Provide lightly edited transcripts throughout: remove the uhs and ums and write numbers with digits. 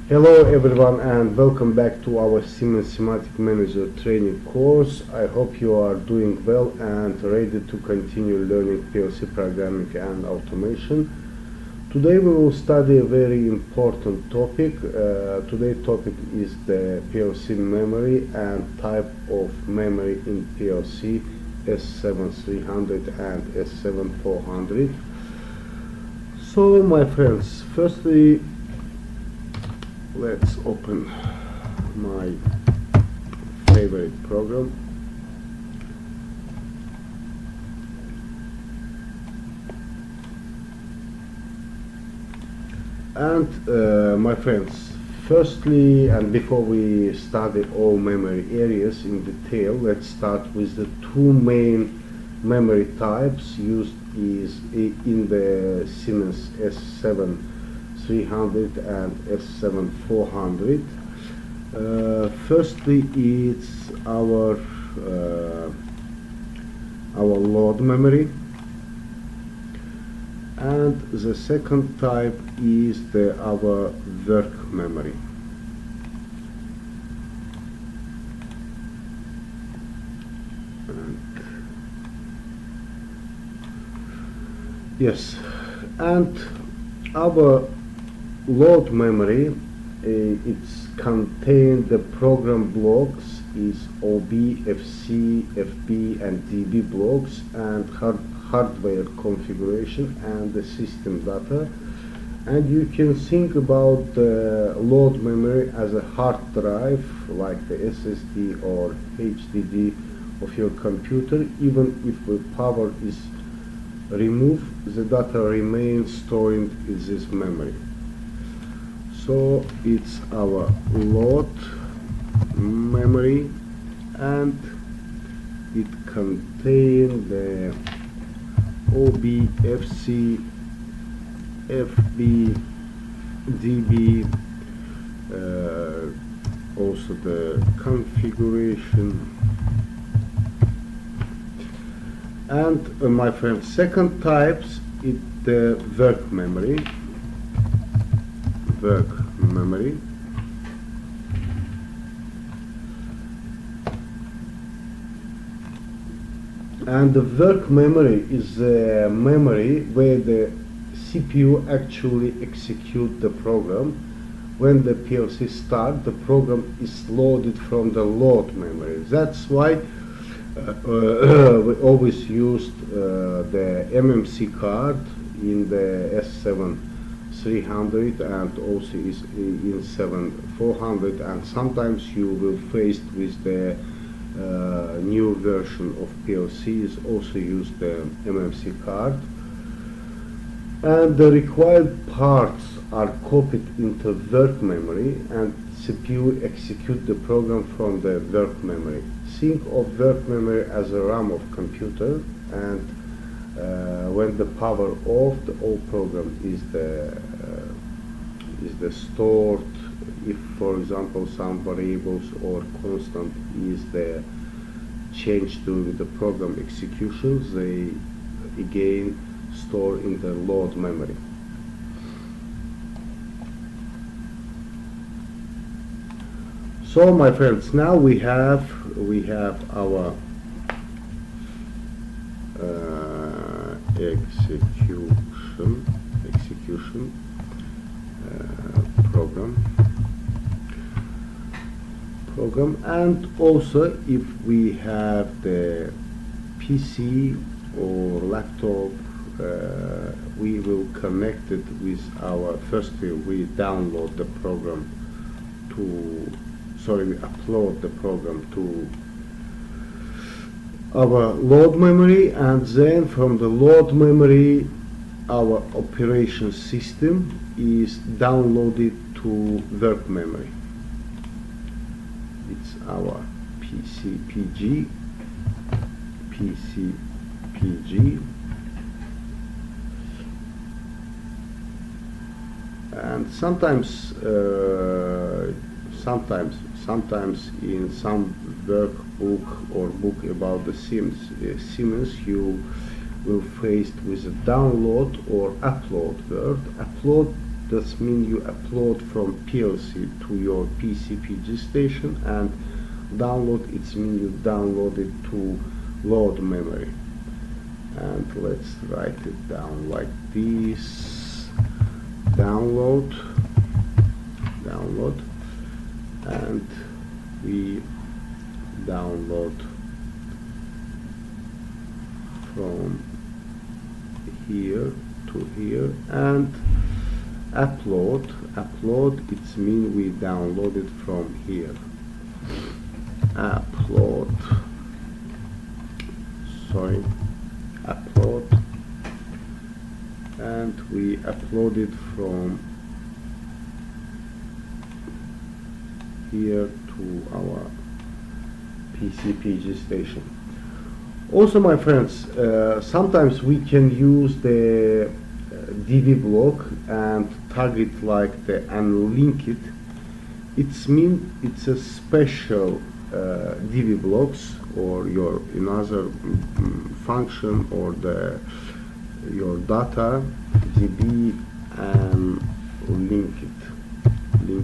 Hello everyone and welcome back to our Siemens Semantic Manager training course. I hope you are doing well and ready to continue learning PLC programming and automation. Today we will study a very important topic. Today's topic is the PLC memory and type of memory in PLC S7300 and S7400. So my friends, firstly let's open my favorite program. And my friends, firstly and before we study all memory areas in detail, let's start with the two main memory types used in the Siemens S7300 and S7400. Firstly, it's our load memory, and the second type is our work memory. Yes, and our load memory, it's contained the program blocks is OB, FC, FB and DB blocks, and hardware configuration and the system data. And you can think about the load memory as a hard drive like the SSD or HDD of your computer. Even if the power is removed, the data remains stored in this memory. So it's our load memory, and it contains the OB, FC, FB, DB, also the configuration. And my friend, second types is the work memory. And the work memory is the memory where the CPU actually execute the program. When the PLC start, the program is loaded from the load memory. That's why we always used the MMC card in the S7300 and also is in 7400, and sometimes you will faced with the new version of PLCs also use the MMC card, and the required parts are copied into work memory and CPU execute the program from the work memory. Think of work memory as a RAM of computer, and when the power off, the old program is the stored. If, for example, some variables or constant is the change during the program executions, they again store in the load memory. So my friends, now we have our execution program, and also if we have the PC or laptop, we will connect it with our, firstly we download the program we upload the program to our load memory, and then from the load memory our operation system is downloaded to work memory. It's our PCPG, and sometimes in some workbook or book about the Siemens you will faced with a download or upload word. Upload That means you upload from PLC to your PCPG station, and download, it means you download it to load memory. And let's write it down like this: download, and we download from here to here, and upload, it means we download it from here. Upload, and we upload it from here to our PCPG station. Also, my friends, sometimes we can use the DV block and target like the unlinked. It means it's a special DV blocks or your another function or your data DB and link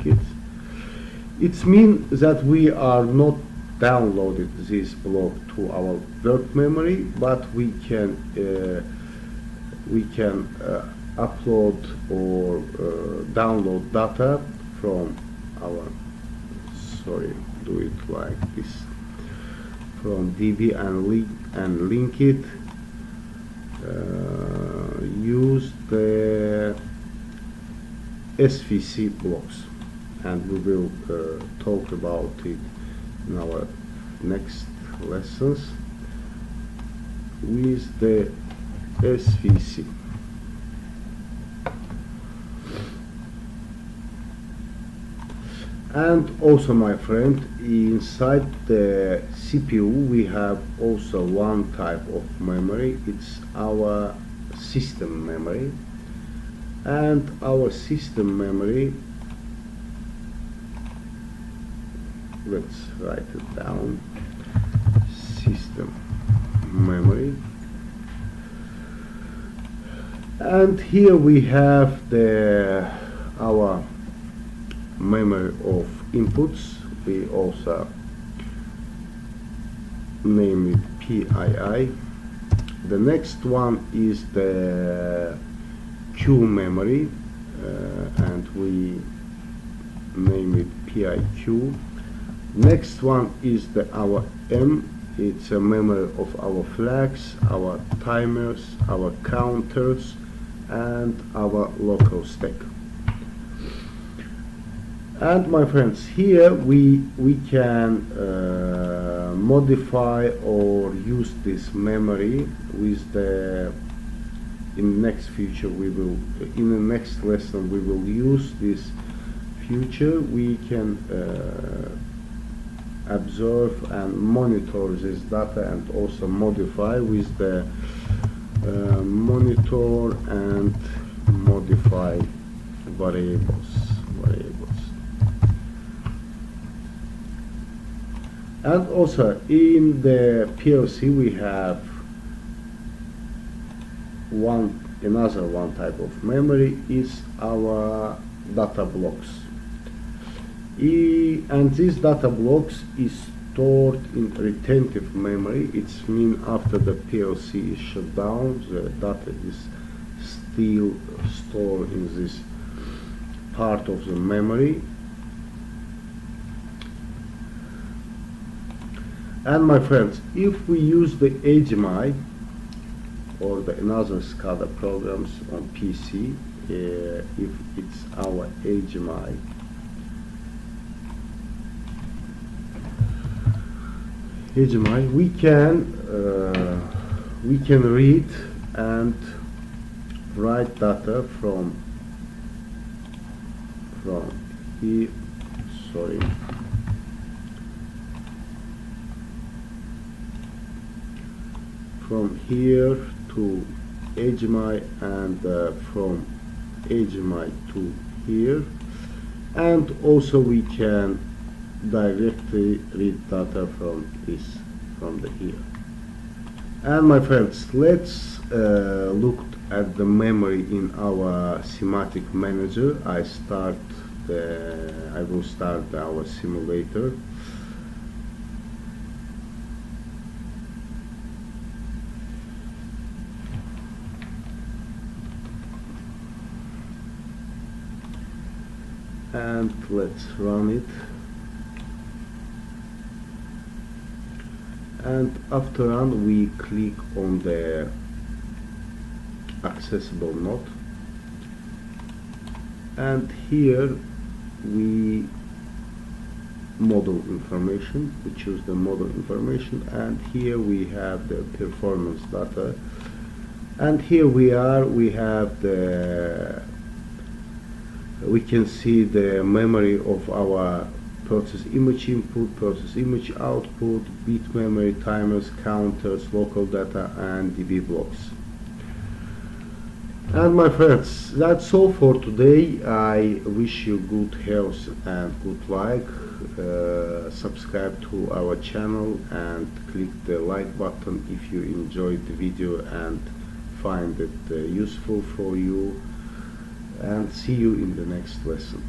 it. It means that we are not downloaded this block to our work memory, but we can upload or download data from our, do it like this, from DB and link it. Use the SVC blocks, and we will talk about it in our next lessons with the SVC. And also, my friend, inside the CPU we have also one type of memory. It's our system memory, and our system memory, let's write it down: system memory. And here we have our memory of inputs. We also name it PII. The next one is the Q memory, and we name it PIQ. Next one is our M. It's a memory of our flags, our timers, our counters, and our local stack. And my friends, here we can modify or use this memory with in next future we will, in the next lesson we will use this feature. We can observe and monitor this data and also modify with the monitor and modify variables. And also in the PLC we have another one type of memory is our data blocks. And these data blocks is stored in retentive memory. It means after the PLC is shut down, the data is still stored in this part of the memory. And my friends, if we use the HMI or the another SCADA programs on PC, if it's our HMI, we can read and write data from here. From here to HMI, and from HMI to here, and also we can directly read data from the here. And my friends, let's look at the memory in our semantic manager, I will start our simulator. And let's run it. And after run, we click on the accessible node, and here we model information. We choose the model information, and here we have the performance data, and here we have we can see the memory of our process image input, process image output, bit memory, timers, counters, local data, and DB blocks. And my friends, that's all for today. I wish you good health and good luck. Subscribe to our channel and click the like button if you enjoyed the video and find it useful for you. And see you in the next lesson.